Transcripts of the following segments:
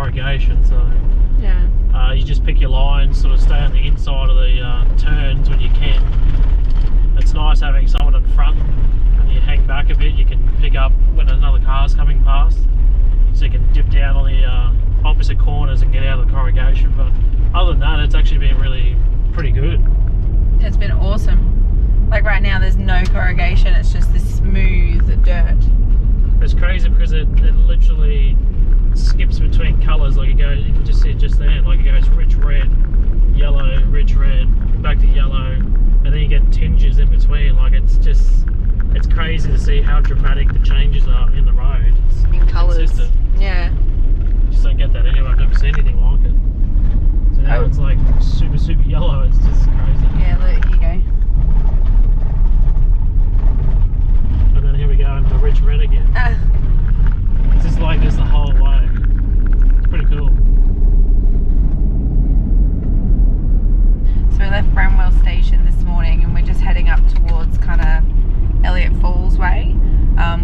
corrugation, so yeah. You just pick your lines, sort of stay on the inside of the turns when you can. It's nice having someone in front, and you hang back a bit, you can pick up when another car's coming past, so you can dip down on the opposite corners and get out of the corrugation. But other than that, it's actually been really pretty good. It's been awesome. Like right now there's no corrugation, it's just this smooth dirt. It's crazy because it literally skips between colours. Like you can just see it just there, like it goes rich red, yellow, rich red, back to yellow, and then you get tinges in between. Like it's crazy to see how dramatic the changes are in the road. It's in colours. consistent. Yeah. Just don't get that anywhere. I've never seen anything like it. So now it's like super yellow. It's just crazy. Yeah, look, here you go. And then here we go into the rich red again. It's just like this the whole way. It's pretty cool. So we left Bramwell Station this morning and we're just heading up towards kind of Elliot Falls way.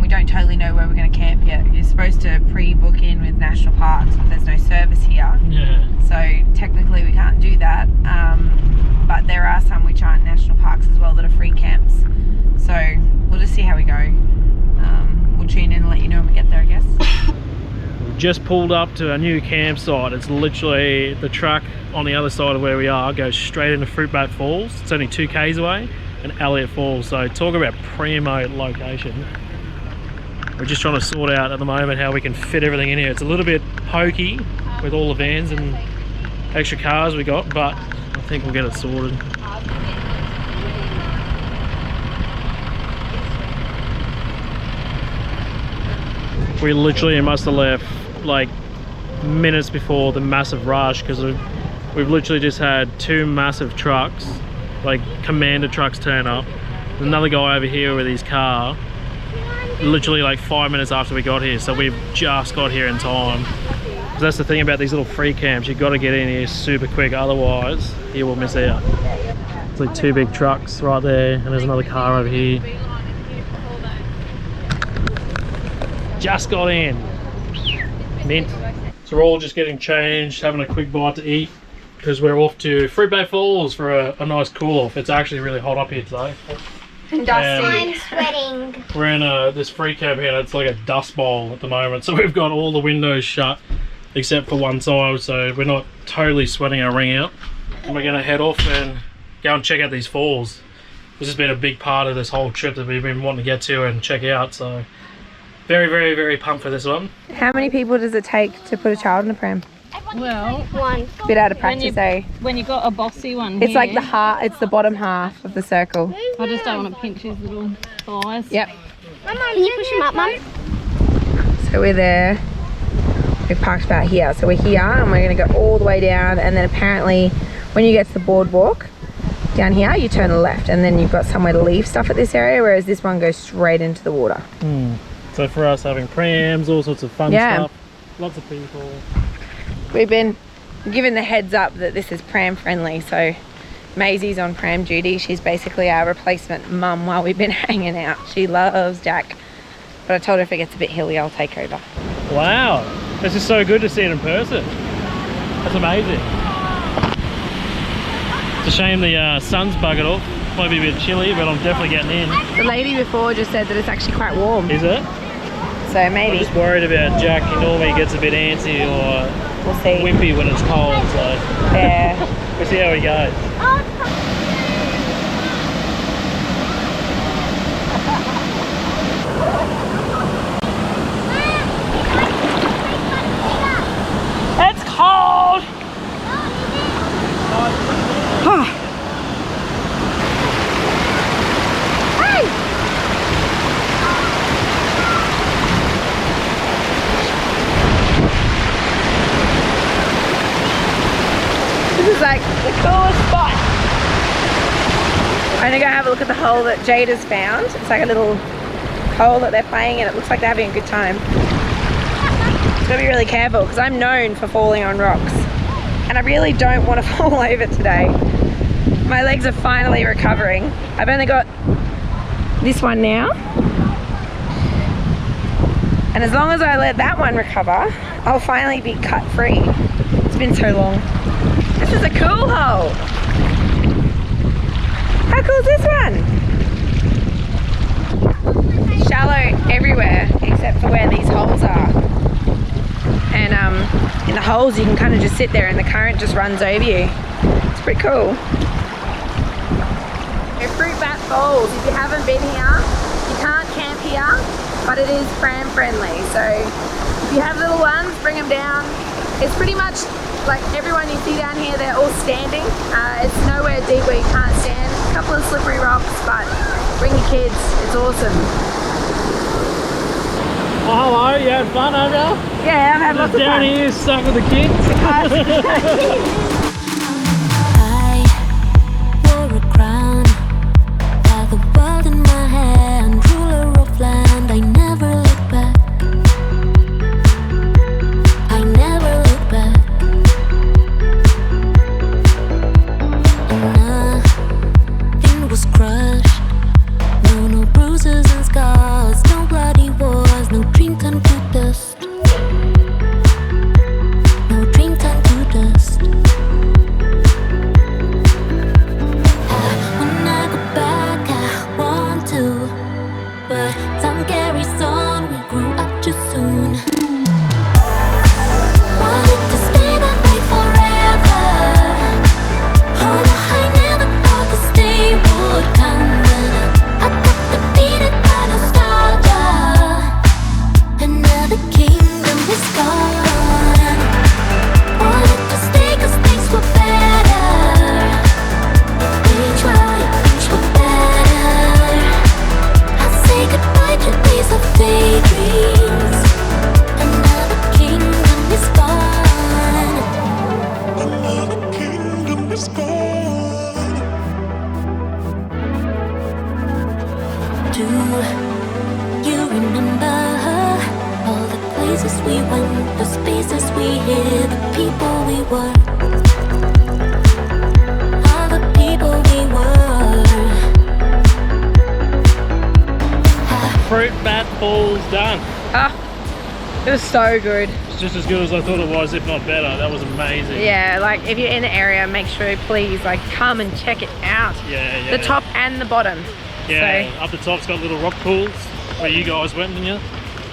We don't totally know where we're going to camp yet. You're supposed to pre-book in with national parks, but there's no service here. Yeah. So technically we can't do that. But there are some which aren't national parks as well that are free camps. So we'll just see how we go. We'll tune in and let you know when we get there, I guess. We've just pulled up to our new campsite. It's literally the track on the other side of where we are goes straight into Fruitbat Falls. It's only 2 k's away, and Elliot Falls. So talk about primo location. We're just trying to sort out at the moment how we can fit everything in here. It's a little bit pokey with all the vans and extra cars we got, but I think we'll get it sorted. We literally must have left like minutes before the massive rush, because we've literally just had 2 massive trucks, like commander trucks, turn up. There's another guy over here with his car, literally like 5 minutes after we got here, so we've just got here in time. That's the thing about these little free camps, you've got to get in here super quick, otherwise you will miss out. It's like 2 big trucks right there, and there's another car over here. Just got in. Mint. So we're all just getting changed, having a quick bite to eat, because we're off to Fruitbat Falls for a nice cool off. It's actually really hot up here today. And dusty. I'm sweating. We're in this free camp here, and it's like a dust bowl at the moment. So we've got all the windows shut except for one side, so we're not totally sweating our ring out. And we're gonna head off and go and check out these falls. This has been a big part of this whole trip that we've been wanting to get to and check out, so very pumped for this one. How many people does it take to put a child in a pram? Well, 1. Bit out of practice, eh? When you got a bossy one It's here, like the heart, it's the bottom half of the circle. I just don't want to pinch his little thighs. Yep. Can you push him up, Mum? So we're there. We parked about here. So we're here and we're going to go all the way down, and then apparently when you get to the boardwalk down here, you turn left, and then you've got somewhere to leave stuff at this area, whereas this one goes straight into the water. So for us, having prams, all sorts of fun stuff, lots of people. We've been given the heads up that this is pram friendly, so Maisie's on pram duty. She's basically our replacement mum while we've been hanging out. She loves Jack, but I told her if it gets a bit hilly, I'll take over. Wow, this is so good to see it in person. That's amazing. It's a shame the sun's buggered off. Might be a bit chilly, but I'm definitely getting in. The lady before just said that it's actually quite warm. Is it? So maybe. I'm just worried about Jack. He normally gets a bit antsy or we'll see. wimpy when it's cold, so Yeah. we'll see how he goes. It's cold! This is like the coolest spot. I'm gonna go have a look at the hole that Jade has found. It's like a little hole that they're playing in. It looks like they're having a good time. Gotta be really careful because I'm known for falling on rocks, and I really don't want to fall over today. My legs are finally recovering. I've only got this one now. And as long as I let that one recover, I'll finally be cut free. It's been so long. This is a cool hole. How cool is this one? Shallow everywhere except for where these holes are. And in the holes you can kind of just sit there and the current just runs over you. It's pretty cool. Fruitbat Falls, if you haven't been here, you can't camp here, but it is pram friendly. So if you have little ones, bring them down. It's pretty much like everyone you see down here, they're all standing. It's nowhere deep where you can't stand. A couple of slippery rocks, but bring your kids, it's awesome. Oh, hello, you had fun, have you? Yeah, I've had lots of down fun. here stuck with the kids. I wore a crown, had the world in my hand, ruler of land. I never look back. I never look back. And nothing was crushed. No bruises and scars, no bloody wars, no dream turned to dust. No dream turned to dust. When I go back, I want to, but time carries on. We grew up too soon. Wanted to stay that way forever. Oh, I never thought this day would come. I got defeated by nostalgia. Another kingdom is gone. Wanted to stay 'cause things were better. We tried, things were better. I say goodbye to days of daydreams. Another kingdom is gone. Another kingdom is gone. Do you remember all the places we went, the spaces we hid, the people we were? All the people we were. Fruitbat Falls done. Ah, it was so good. It's just as good as I thought it was, if not better. That was amazing. Yeah, like if you're in the area, make sure please like come and check it out. Yeah. The top and the bottom. Yeah, So, up the top's got little rock pools where you guys went, didn't you?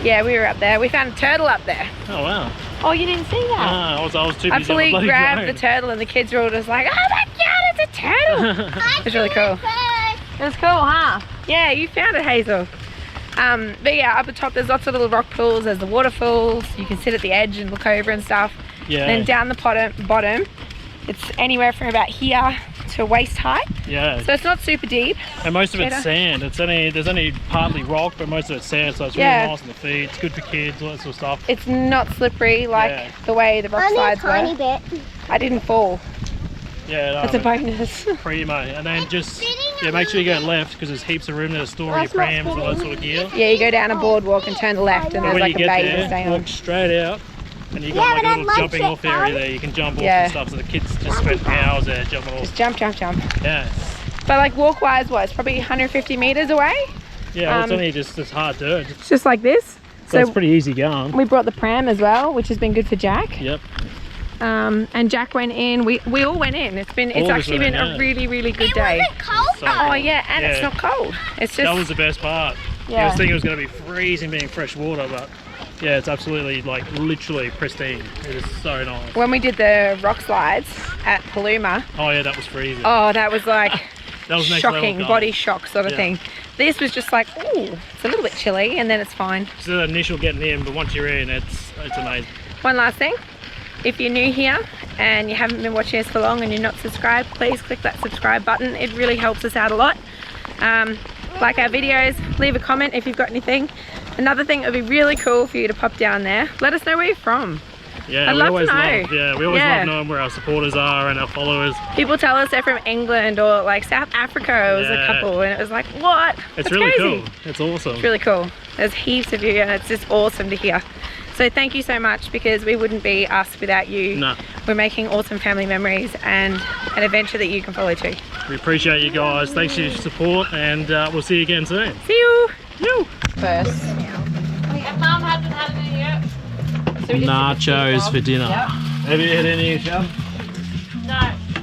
yeah, we were up there. We found a turtle up there. Oh wow. Oh, you didn't see that? Ah, I was too busy I on the fully bloody grabbed drone. the turtle and the kids were all just like, oh my god, it's a turtle. It was really cool. It was cool, huh? Yeah, you found it, Hazel. But yeah, up the top there's lots of little rock pools, there's the waterfalls, you can sit at the edge and look over and stuff. Yeah. And then down the bottom, it's anywhere from about here to waist height. Yeah. So it's not super deep. And most of it's Jada? sand. There's only partly rock, but most of it's sand, so it's really Yeah. nice on the feet. It's good for kids, all that sort of stuff. It's not slippery like Yeah. the way the rock Only a slides tiny were. bit. I didn't fall. Yeah, no, That's a but bonus. primo. And then just make sure you go left because there's heaps of room there to store your That's not prams and all that sort of gear. Yeah, you go down a boardwalk and turn left and there's When like you a get bay to stay there, on. walk straight out, and you got Yeah, like but a I'd little like jumping to off area there. You can jump off Yeah. and stuff, so the kids just spend hours there jumping off. Just jump, jump, jump. Yeah. But like walk-wise, what? It's probably 150 meters away. Yeah, well, it's Um, only just hard dirt. It's just like this. So it's pretty easy going. We brought the pram as well, which has been good for Jack. Yep. And Jack went in. We all went in. It's All of us actually went been in, a yeah. really, really good day. Cold So- Oh yeah, and it's Yeah. not cold. It's just That was the best part. I yeah. was thinking it was going to be freezing being fresh water, but yeah, it's absolutely like literally pristine. It is so nice. When we did the rock slides at Paluma, Oh yeah, that was freezing. oh, that was like That was next level shocking, cold. body shock sort of Yeah. thing. This was just like, ooh, it's a little bit chilly, and then it's fine. It's the initial getting in, but once you're in, it's amazing. One last thing, if you're new here and you haven't been watching us for long and you're not subscribed, please click that subscribe button. It really helps us out a lot. Like our videos, leave a comment if you've got anything. Another thing that would be really cool for you to pop down there, let us know where you're from. Yeah, I'd we love to always know. we always Yeah. love knowing where our supporters are and our followers. People tell us they're from England or like South Africa. It was a Yeah. couple, and it was like, what? It's That's really crazy. cool. It's awesome. It's really cool. There's heaps of you, and it's just awesome to hear. So thank you so much, because we wouldn't be us without you. No. We're making awesome family memories and an adventure that you can follow too. We appreciate you guys. Thanks for your support, and we'll see you again soon. See you. You. First. Mum had nachos for dinner. Have you had any, Sean?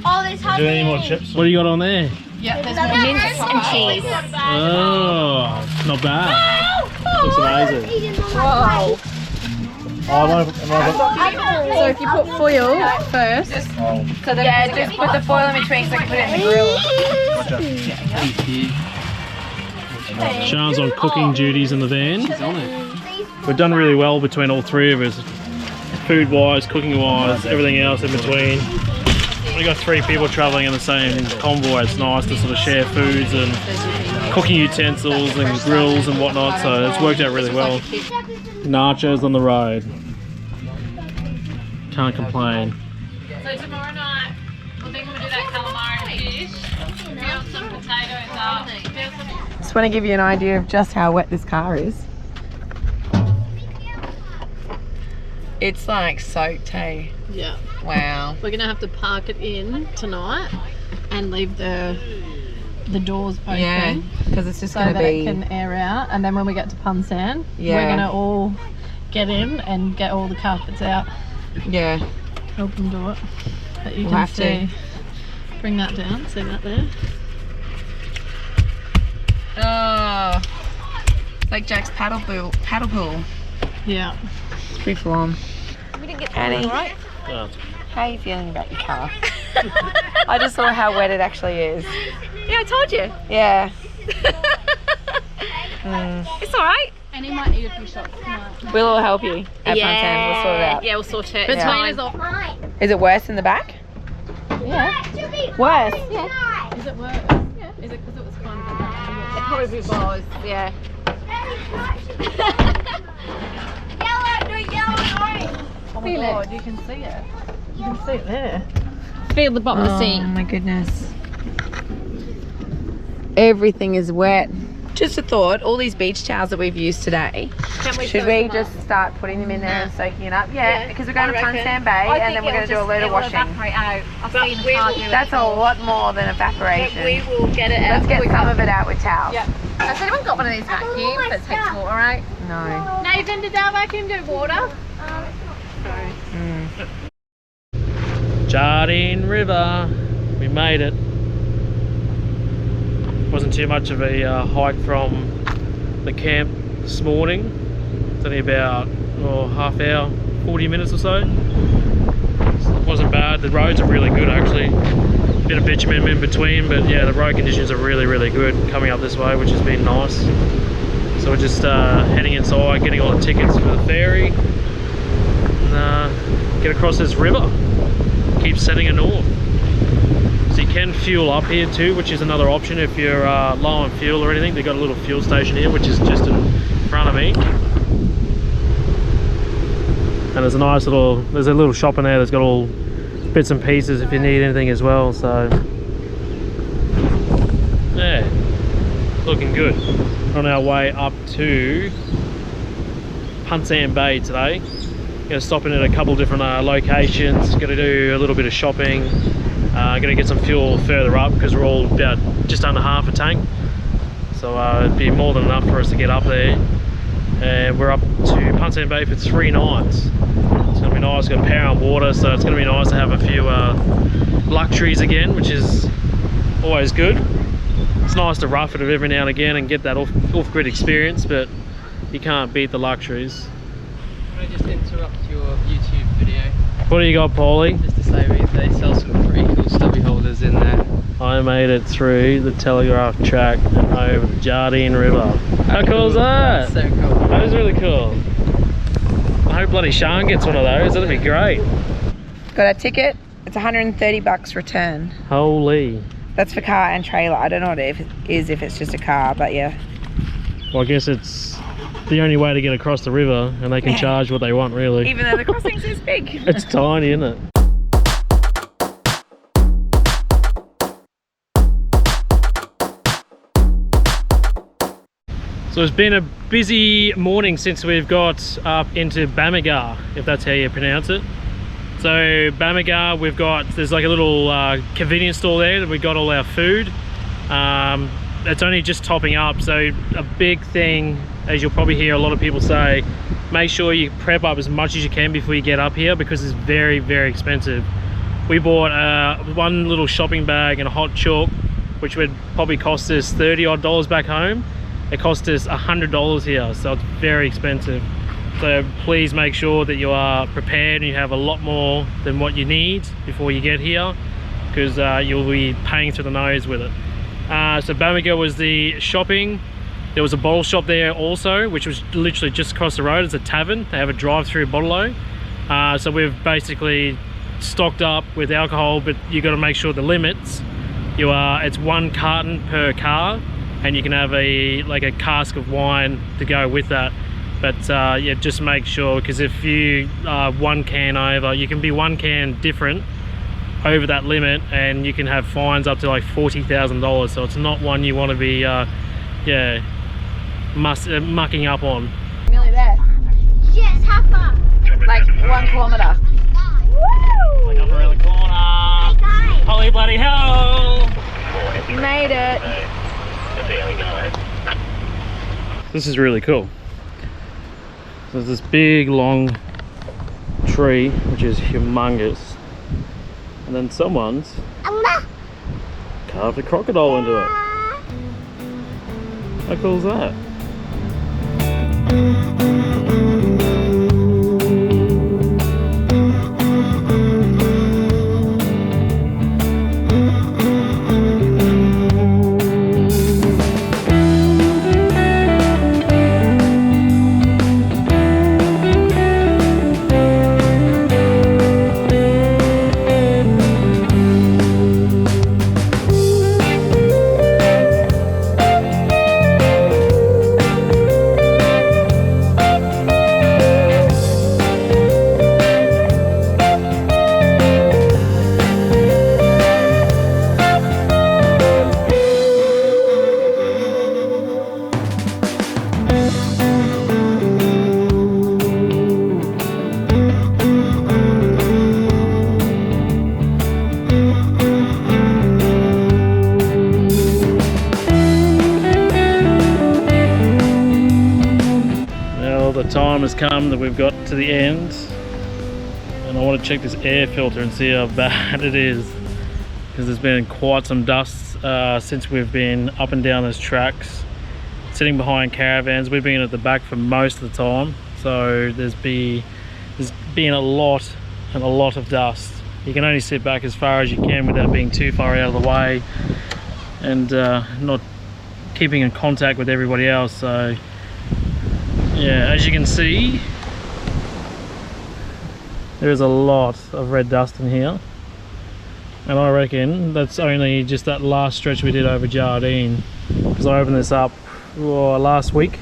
Oh, there's Do any more chips? What do you got on there? Yeah, there's more mince and cheese. Oh, not bad. Looks amazing. Whoa. So if you put foil first, So then just put the foil in between so I can put it in the grill. Sean's on cooking duties in the van. We've done really well between all three of us. Food-wise, cooking-wise, everything else in between. We got 3 people travelling in the same convoy. It's nice to sort of share foods and cooking utensils and grills and whatnot, so it's worked out really well. Nachos on the road. Can't complain. so tomorrow night, I think we'll do that calamari and fish. Peel some potatoes up. Just want to give you an idea of just how wet this car is. It's like soaked, hey? Yeah. Wow. We're gonna have to park it in tonight and leave the doors open. Yeah, because it's just So going to that be... it can air out, and then when we get to Punsand, Yeah. we're gonna all get in and get all the carpets out. Yeah. Help them do it. But you We'll can have to. see. Bring that down. See that there? Oh, it's like Jack's paddle pool. Yeah. It's pretty full on. Annie, Yeah. how are you feeling about your car? I just saw how wet it actually is. Yeah, I told you. Yeah. It's alright. And he might need a few shots tonight. We'll all help you at Punsand. We'll sort it out. Yeah, we'll sort it. Between Fine. us all. Is it worse in the back? Yeah. Worse? Is it worse? Yeah. Is it because it was kind of It probably was, yeah. Oh my god, you can see it. You can see it there. Feel the bottom of the Oh seat. my goodness. Everything is wet. Just a thought, all these beach towels that we've used today, should we just start putting them in there and soaking it up? Yeah, because we're going to Punsand Bay and then we're going to do a load of washing. That's a lot more than evaporation. We will get it Let's out. get some of it out with towels. Yeah. Has anyone got one of these vacuums that takes water out? No. Nathan, did our vacuum do water? Jardine River. We made it. Wasn't too much of a hike from the camp this morning. It's only about half hour, 40 minutes or so. It wasn't bad. The roads are really good actually. Bit of bitumen in between, but yeah, the road conditions are really, really good coming up this way, which has been nice. So we're just heading inside, getting all the tickets for the ferry, and get across this river. Keep setting it north. So you can fuel up here too, which is another option if you're low on fuel or anything. They've got a little fuel station here, which is just in front of me. And there's a nice little, there's a little shop in there that's got all bits and pieces if you need anything as well. So yeah, looking good. We're on our way up to Punsand Bay today. Going to stop in at a couple different locations. Going to do a little bit of shopping. Going to get some fuel further up because we're all about just under half a tank. So it'd be more than enough for us to get up there. And we're up to Punsand Bay for 3 nights. It's going to be nice. Got power and water, so it's going to be nice to have a few luxuries again, which is always good. It's nice to rough it every now and again and get that off-grid experience, but you can't beat the luxuries. Can I just interrupt your YouTube video? What do you got, Paulie? Just to say they sell some pretty cool stubby holders in there. I made it through the telegraph track and over the Jardine River. How cool is that? That's so cool. That was really cool. I hope bloody Sean gets one of those. That'd be great. Got our ticket. It's $130 return. Holy. That's for car and trailer. I don't know what it is if it's just a car, but yeah. Well, I guess it's the only way to get across the river, and they can charge what they want, really. Even though the crossing's this big. It's tiny, isn't it? So it's been a busy morning since we've got up into Bamaga, if that's how you pronounce it. So Bamaga, there's like a little convenience store there that we got all our food. It's only just topping up, so a big thing as you'll probably hear a lot of people say, make sure you prep up as much as you can before you get up here, because it's very, very expensive. We bought one little shopping bag and a hot chalk, which would probably cost us $30 odd back home. It cost us $100 here, so it's very expensive. So please make sure that you are prepared and you have a lot more than what you need before you get here, because you'll be paying through the nose with it. So Bamaga was the shopping. There was a bottle shop there also, which was literally just across the road. It's a tavern. They have a drive-through bottle-o. So we've basically stocked up with alcohol, but you got to make sure the limits. It's 1 carton per car, and you can have a cask of wine to go with that. But yeah, just make sure, because if you are 1 can over, you can be 1 can different over that limit, and you can have fines up to like $40,000. So it's not one you want to be yeah, mucking up on. Nearly there. Yes, how far? Like 1 kilometre. Woo! Like up around the corner. Guys. Holy bloody hell! Made it. This is really cool. So there's this big long tree, which is humongous, and then someone's carved a crocodile into it. How cool is that? Time has come that we've got to the end, and I want to check this air filter and see how bad it is, because there's been quite some dust since we've been up and down those tracks, sitting behind caravans. We've been at the back for most of the time, so there's been a lot of dust. You can only sit back as far as you can without being too far out of the way, and not keeping in contact with everybody else. So yeah, as you can see, there is a lot of red dust in here, and I reckon that's only just that last stretch we did over Jardine, because I opened this up last week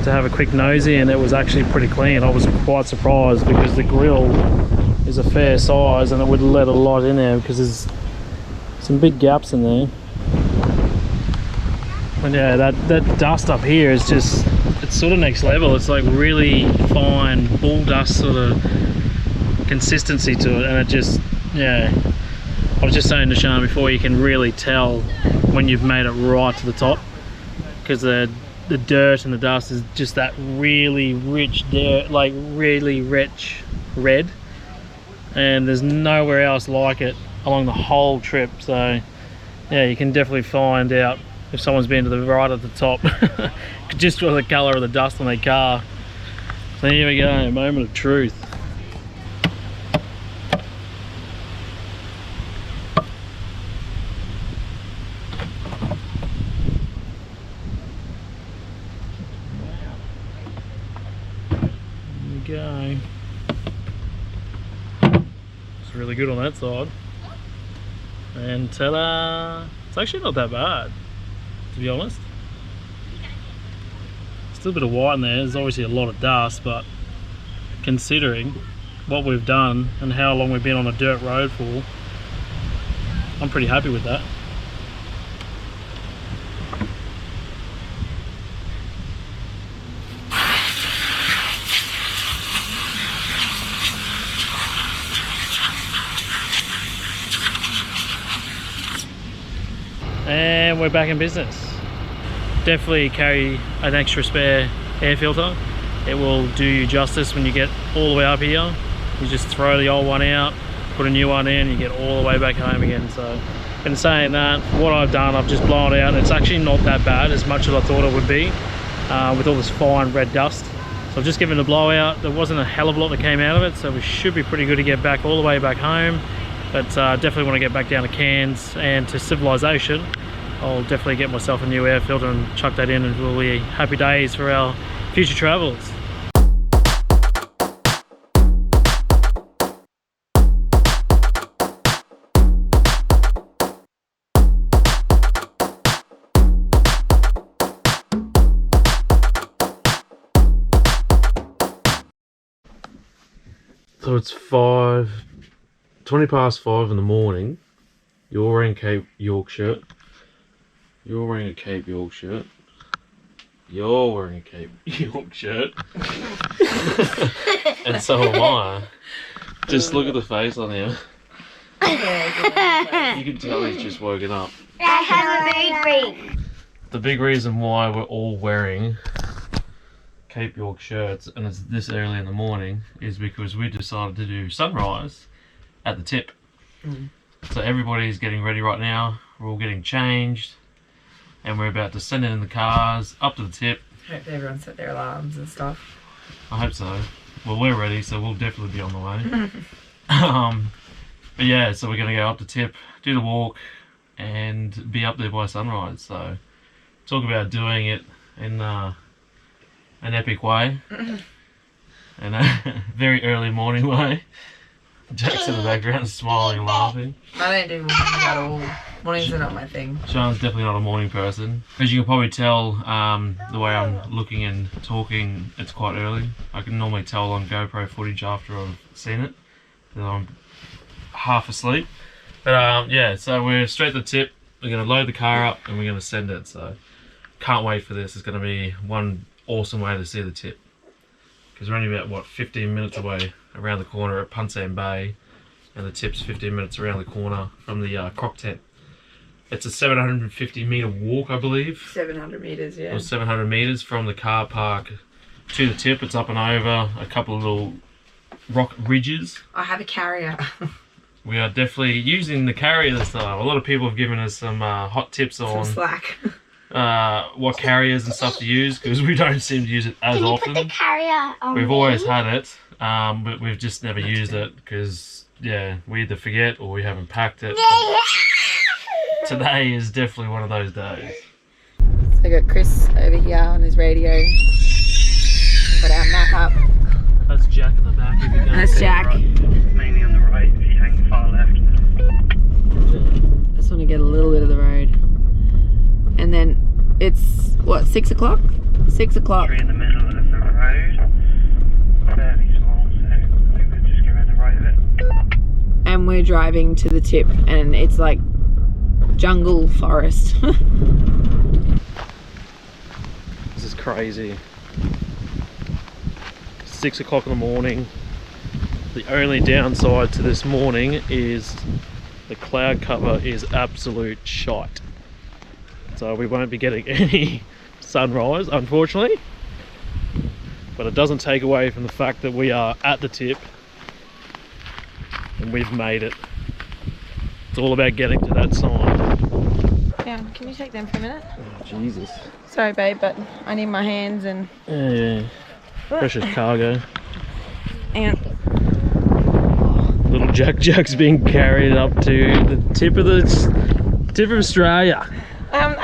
to have a quick nosy, and it was actually pretty clean. I was quite surprised, because the grill is a fair size and it would let a lot in there, because there's some big gaps in there. And yeah, that dust up here is just, it's sort of next level. It's like really fine bull dust sort of consistency to it, and it just, yeah, I was just saying to Sean before, you can really tell when you've made it right to the top, because the dirt and the dust is just that really rich dirt, like really rich red, and there's nowhere else like it along the whole trip. So yeah, you can definitely find out if someone's been to the right at the top just for the colour of the dust on their car. So here we go, moment of truth. There we go. It's really good on that side. And ta-da! It's actually not that bad, to be honest. Still a bit of white in there. There's obviously a lot of dust, but considering what we've done and how long we've been on a dirt road for, I'm pretty happy with that. And we're back in business. Definitely carry an extra spare air filter. It will do you justice when you get all the way up here. You just throw the old one out, put a new one in, you get all the way back home again. So in saying that, what I've done, I've just blown it out. It's actually not that bad, as much as I thought it would be, with all this fine red dust. So I've just given it a blowout. There wasn't a hell of a lot that came out of it, so we should be pretty good to get back all the way back home. But definitely want to get back down to Cairns and to civilization. I'll definitely get myself a new air filter and chuck that in, and we'll be happy days for our future travels. So it's 20 past 5 in the morning. You're wearing Cape York shirt. You're wearing a Cape York shirt. You're wearing a Cape York shirt. And so am I. Just look at the face on him. You can tell he's just woken up. I have a mood ring. The big reason why we're all wearing Cape York shirts and it's this early in the morning is because we decided to do sunrise at the tip. So everybody's getting ready right now. We're all getting changed and we're about to send it in the cars up to the tip. Hope everyone set their alarms and stuff. I hope so. Well, we're ready, so we'll definitely be on the way. But yeah, so we're going to go up the tip, do the walk and be up there by sunrise. So talk about doing it in an epic way and a very early morning way. Jack's in the background smiling and laughing. I don't do mornings at all. Mornings are not my thing. Sean's definitely not a morning person. As you can probably tell, the way I'm looking and talking, it's quite early. I can normally tell on GoPro footage after I've seen it that I'm half asleep. But yeah, so we're straight to the tip. We're going to load the car up and we're going to send it. So can't wait for this. It's going to be one awesome way to see the tip. Because we're only about, what, 15 minutes away around the corner at Punsand Bay. And the tip's 15 minutes around the corner from the croc tent. It's a 750 metre walk, I believe. 700 metres, yeah. Or 700 metres from the car park to the tip. It's up and over a couple of little rock ridges. I have a carrier. We are definitely using the carrier this time. A lot of people have given us some hot tips on slack. What carriers and stuff to use, because we don't seem to use it as often. Put the carrier on We've always had it, but we've just never used it because, yeah, we either forget or we haven't packed it. Today is definitely one of those days. So I got Chris over here on his radio. Got our map up. That's Jack in the back. If you can't That's see Jack. right. Mainly on the right if you hang far left. Just want to get a little bit of the road. And then it's, what, 6 o'clock? 6 o'clock. We're in the middle of the road. Fairly small, so I think we'll just go around the right of it. And we're driving to the tip and it's like jungle forest. This is crazy. 6 o'clock in the morning. The only downside to this morning is the cloud cover is absolute shite. So we won't be getting any sunrise, unfortunately. But it doesn't take away from the fact that we are at the tip and we've made it. It's all about getting to that sign. Yeah, can you take them for a minute? Oh, Jesus. Sorry babe, but I need my hands and... Yeah. Precious cargo. And Little Jack's being carried up to the tip of Australia.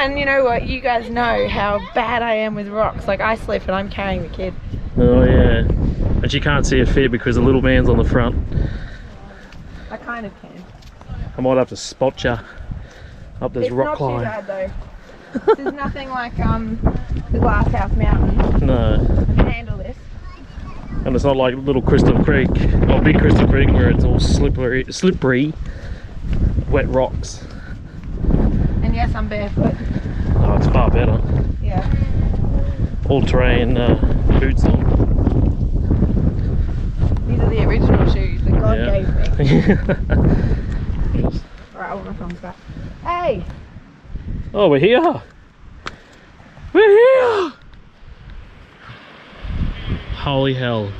and you know what? You guys know how bad I am with rocks. Like I slip and I'm carrying the kid. Oh yeah. And she can't see her feet because the little man's on the front. I kind of can. I might have to spot you up this rock It's not climb. too bad though. This is nothing like the Glass House Mountain. No. I can handle this. And it's not like Little Crystal Creek or Big Crystal Creek where it's all slippery, wet rocks. And yes, I'm barefoot. Oh, it's far better. Yeah. All-terrain boots on. These are the original shoes that God gave me. Yes. Alright, I want my thumbs back. Hey! Oh, we're here! We're here! Holy hell.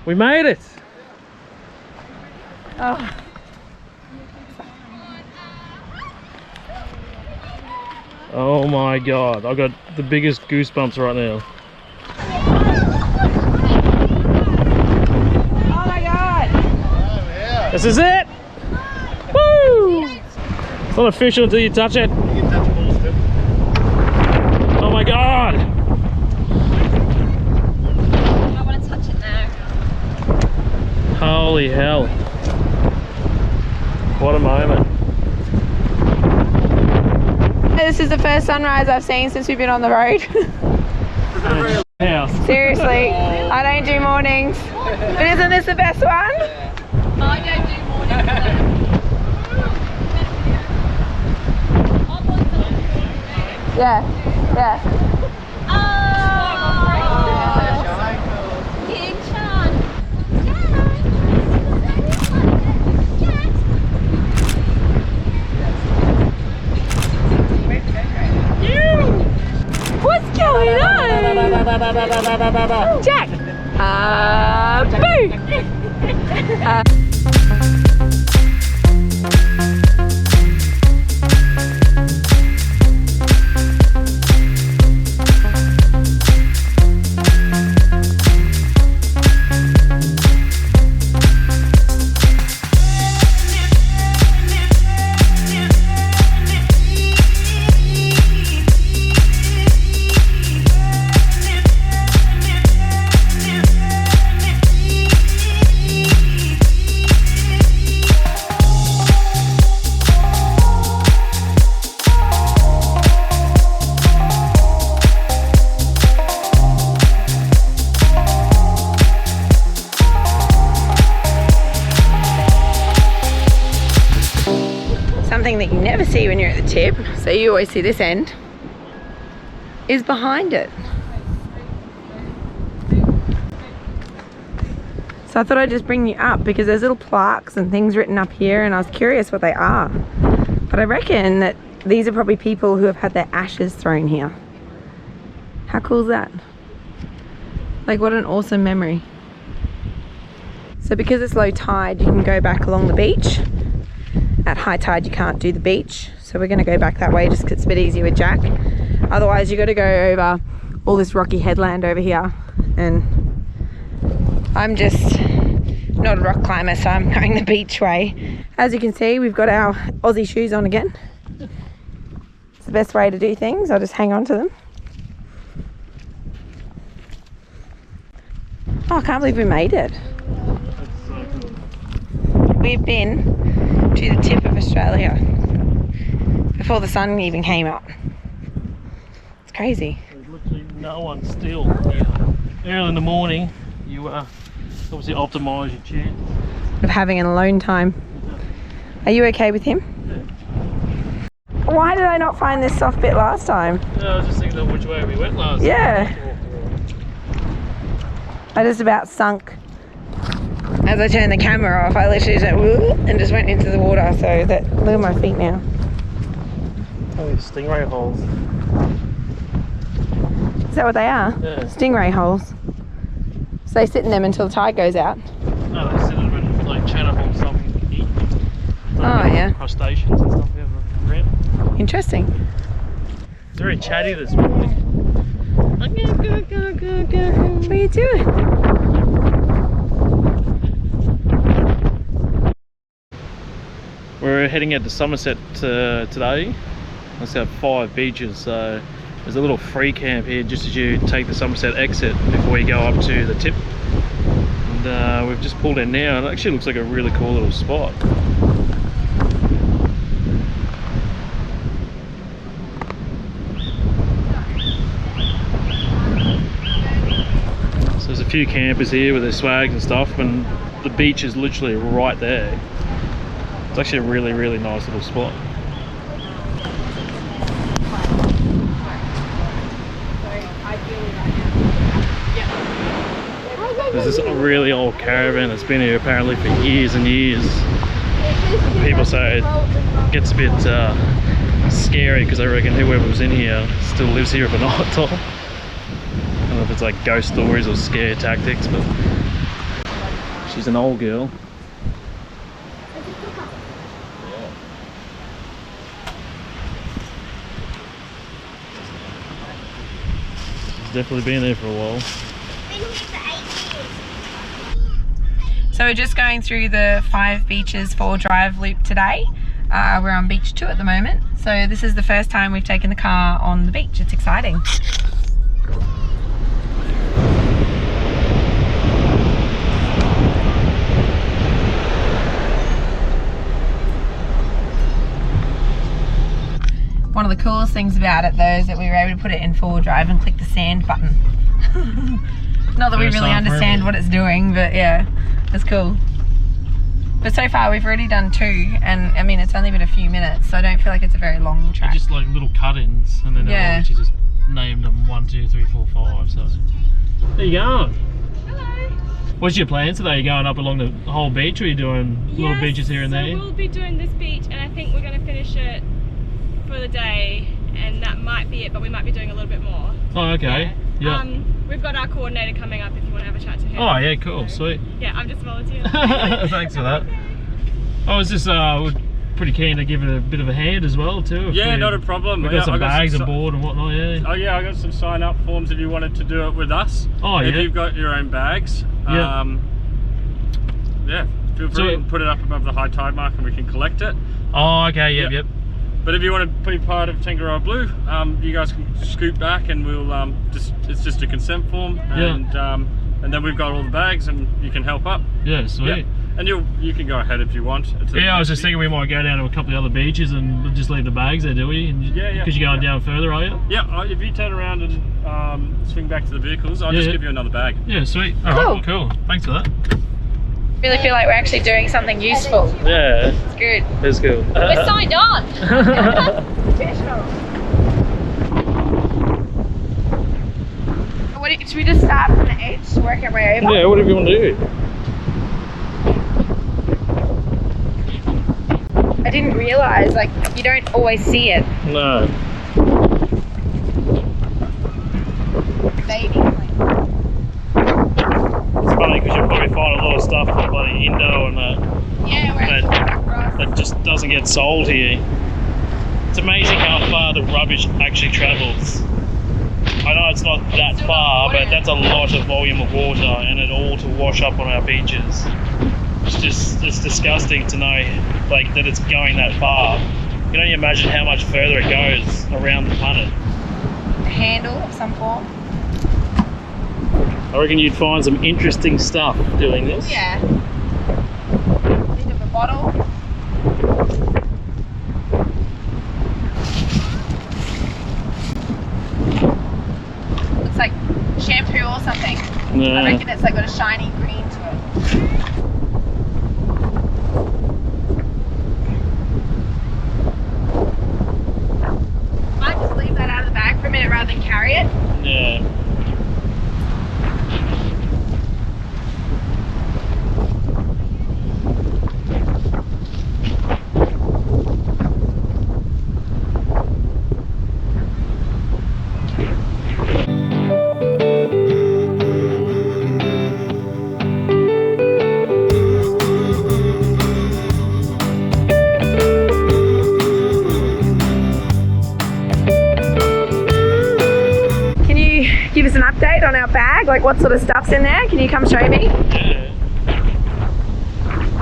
We made it! Oh. Oh my god, I've got the biggest goosebumps right now. Oh my god! This is it! Woo! It's not official until you touch it. Oh my god! I want to touch it now. Holy hell. What a moment. This is the first sunrise I've seen since we've been on the road. House. Seriously, I don't do mornings. But isn't this the best one? I don't do mornings. Yeah, yeah. King Sean. What's going on? Jack! Boo! Something that you never see when you're at the tip, so you always see this end, is behind it. So I thought I'd just bring you up because there's little plaques and things written up here, and I was curious what they are. But I reckon that these are probably people who have had their ashes thrown here. How cool is that? Like, what an awesome memory. So because it's low tide, you can go back along the beach. At high tide you can't do the beach, so we're going to go back that way just because it's a bit easier with Jack. Otherwise you got to go over all this rocky headland over here, and I'm just not a rock climber, so I'm going the beach way. As you can see, we've got our Aussie shoes on again. It's the best way to do things. I'll just hang on to them. Oh, I can't believe we made it. We've been to the tip of Australia before the sun even came up. It's crazy. There's literally no one still here. Early in the morning, you obviously optimise your chance Of having an alone time. Are you okay with him? Yeah. Why did I not find this soft bit last time? I was just thinking of which way we went last time. Yeah. I just about sunk. As I turned the camera off, I literally just went woo and just went into the water. So that, look at my feet now. Oh, stingray holes. Is that what they are? Yeah. Stingray holes. So they sit in them until the tide goes out. No, they sit in and like chat up on something to eat. Oh yeah. Crustaceans and stuff. Yeah, Interesting. it's very chatty this morning. What are you doing? We're heading out to Somerset today. Let's have 5 beaches, so there's a little free camp here just as you take the Somerset exit before you go up to the tip. And we've just pulled in now, and it actually looks like a really cool little spot. So there's a few campers here with their swags and stuff, and the beach is literally right there. It's actually a really, really nice little spot. There's this really old caravan that's been here apparently for years and years. And people say it gets a bit scary because I reckon whoever was in here still lives here of a night time. I don't know if it's like ghost stories or scare tactics, but she's an old girl. She's definitely been there for a while. So we're just going through the 5 beaches 4 drive loop today. We're on beach 2 at the moment. So this is the first time we've taken the car on the beach. It's exciting. One of the coolest things about it though is that we were able to put it in 4-wheel drive and click the sand button. Not that we really understand what it's doing, but yeah, it's cool. But so far we've already done 2, and I mean it's only been a few minutes, so I don't feel like it's a very long track. They're just like little cut-ins, and then she just named them 1, 2, 3, 4, 5. So there you go. Hello. What's your plan today? Are you going up along the whole beach, or are you doing little beaches here and there? So we'll be doing this beach, and I think we're going to finish it for the day, and that might be it, but we might be doing a little bit more. Oh, okay. Yeah. We've got our coordinator coming up if you want to have a chat to him. Oh yeah, cool, So, sweet. Yeah, I'm just volunteering. Thanks for that. I was just pretty keen to give it a bit of a hand as well too. Yeah, not a problem. We've got some bags and board and whatnot, yeah. Oh yeah, I got some sign up forms if you wanted to do it with us. Oh yeah. If you've got your own bags. Yeah. Yeah, feel free to put it up above the high tide mark and we can collect it. Oh, okay, yep. But if you want to be part of Tangaroa Blue, you guys can scoot back and we'll it's just a consent form, and then we've got all the bags and you can help up. Yeah, sweet. Yeah. And you can go ahead if you want. I was just thinking we might go down to a couple of other beaches and just leave the bags there, do we? And because you're going down further, are you? Yeah, if you turn around and swing back to the vehicles, I'll just give you another bag. Yeah, sweet. Alright, cool. Thanks for that. I really feel like we're actually doing something useful. Yeah. It's good. It's cool. We're signed on. Should we just start from the edge to work our way over? Yeah, whatever you want to do. I didn't realise, like, you don't always see it. No. Baby. It's funny because you'll probably find a lot of stuff like bloody Indo and that. Yeah, we're that just doesn't get sold here. It's amazing how far the rubbish actually travels. I know it's not that far, but that's a lot of volume of water, and it all to wash up on our beaches. It's disgusting to know like that it's going that far. You can only imagine how much further it goes around the planet. a handle of some form. I reckon you'd find some interesting stuff doing this. Yeah. Bit of a bottle. Looks like shampoo or something. Yeah. I reckon it's like got a shiny green to it. Might just leave that out of the bag for a minute rather than carry it. Yeah. Give us an update on our bag, like what sort of stuff's in there? Can you come show me? Yeah.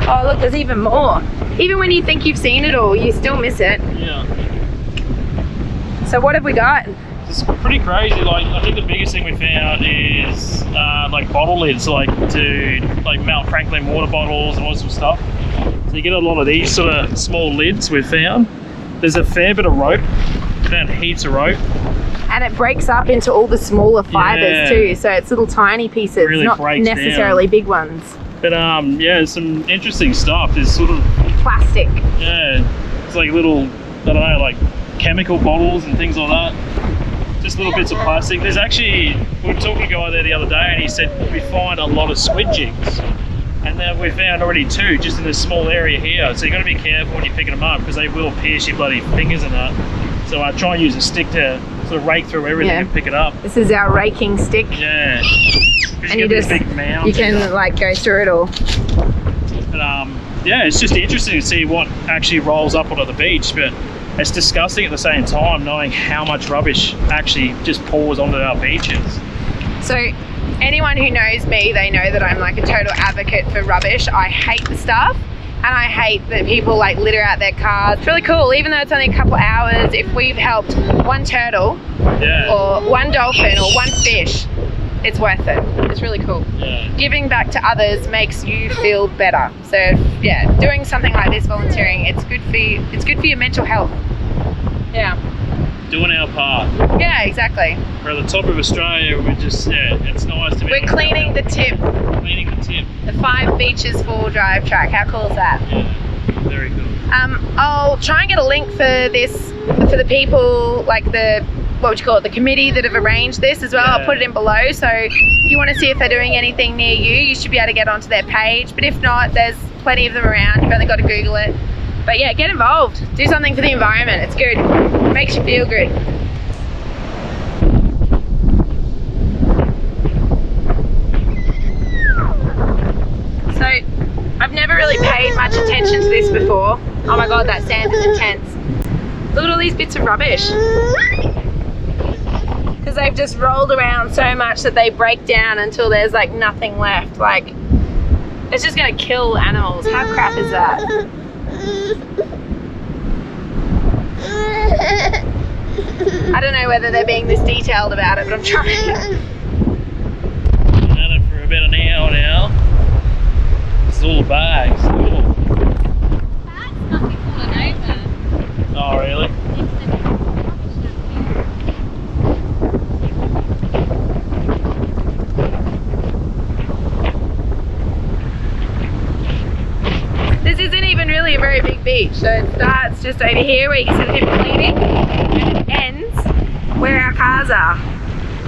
Oh look, there's even more. Even when you think you've seen it all, you still miss it. Yeah. So what have we got? It's pretty crazy. Like, I think the biggest thing we found is like bottle lids, like to like Mount Franklin water bottles and all sorts of stuff. So you get a lot of these sort of small lids we've found. There's a fair bit of rope. Found heaps of rope. And it breaks up into all the smaller fibres too, so it's little tiny pieces, really not necessarily down. Big ones. But yeah, some interesting stuff. There's sort of plastic. Yeah, it's like little, I don't know, like chemical bottles and things like that. Just little bits of plastic. There's actually, we were talking to a guy there the other day, and he said we find a lot of squid jigs, and then we found already 2 just in this small area here. So you got to be careful when you're picking them up because they will pierce your bloody fingers and that. So I try and use a stick to to rake through everything Yeah. and pick it up. This is our raking stick. Yeah. And you just, you can like go through it all. But yeah, it's just interesting to see what actually rolls up onto the beach, but it's disgusting at the same time knowing how much rubbish actually just pours onto our beaches. So anyone who knows me, they know that I'm like a total advocate for rubbish. I hate the stuff, and I hate that people like litter out their cars. It's really cool, even though it's only a couple hours, if we've helped one turtle or one dolphin or one fish, it's worth it. It's really cool. Yeah. Giving back to others makes you feel better. So yeah, doing something like this, volunteering, it's good for you. It's good for your mental health. Yeah. Doing our part. Yeah, exactly. We're at the top of Australia. We're just, yeah, it's nice to be. We're cleaning the tip. Cleaning the tip. The 5 beaches 4 drive track. How cool is that? Yeah, very cool. I'll try and get a link for this for the people, like the, what would you call it, the committee that have arranged this as well. Yeah. I'll put it in below, so if you want to see if they're doing anything near you, you should be able to get onto their page. But if not, there's plenty of them around. You've only got to Google it. But yeah, get involved. Do something for the environment. It's good. It makes you feel good. So I've never really paid much attention to this before. Oh my god, that sand is intense. Look at all these bits of rubbish. Because they've just rolled around so much that they break down until there's like nothing left. Like, it's just gonna kill animals. How crap is that? I don't know whether they're being this detailed about it, but I'm trying. Been at it for about an hour now. This is all the bags. Ooh. Oh, really? This isn't even really a very big beach, so it starts just over here where you can see the people cleaning, and it ends where our cars are.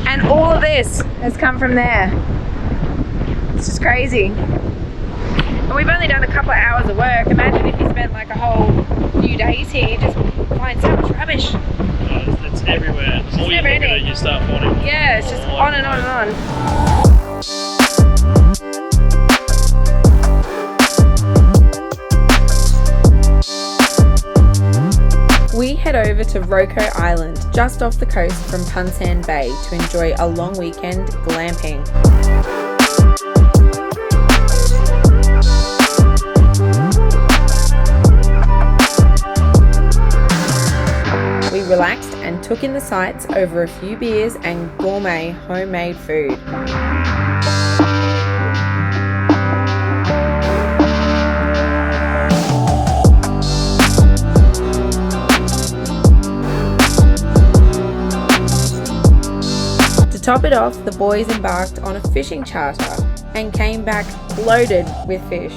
And all of this has come from there. It's just crazy. And we've only done a couple of hours of work. Imagine if you spent like a whole few days here, you just find so much rubbish. It's everywhere. The more you look at it, you start finding. Yeah, it's just on and on and on. We head over to Roko Island, just off the coast from Punsand Bay, to enjoy a long weekend glamping. We relaxed and took in the sights over a few beers and gourmet homemade food. To top it off, the boys embarked on a fishing charter and came back loaded with fish.